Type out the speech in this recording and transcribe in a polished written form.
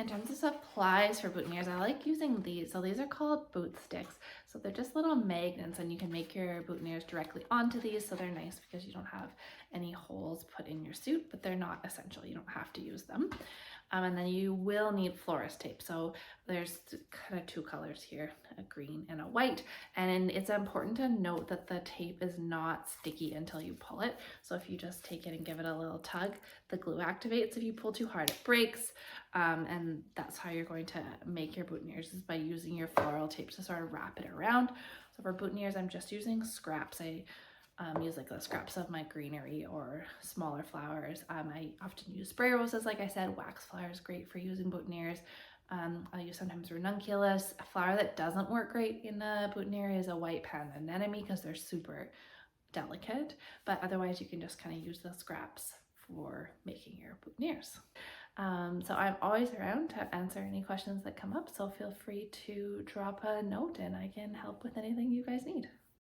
in terms of supplies for boutonnieres, I like using these. So these are called boot sticks. So they're just little magnets, and you can make your boutonnieres directly onto these. So they're nice because you don't have any holes put in your suit, but they're not essential. You don't have to use them. And then you will need florist tape. So there's kind of two colors here, a green and a white. And it's important to note that the tape is not sticky until you pull it. So if you just take it and give it a little tug, the glue activates. If you pull too hard, it breaks. And that's how you're going to make your boutonnieres, is by using your floral tape to sort of wrap it around. So for boutonnieres, I'm just using scraps. I use like the scraps of my greenery or smaller flowers. I often use spray roses, like I said. Waxflower is great for using boutonnieres. I'll use sometimes ranunculus. A flower that doesn't work great in a boutonniere is a white pan anemone because they're super delicate, but otherwise you can just kind of use the scraps for making your boutonnieres. So I'm always around to answer any questions that come up, so feel free to drop a note and I can help with anything you guys need.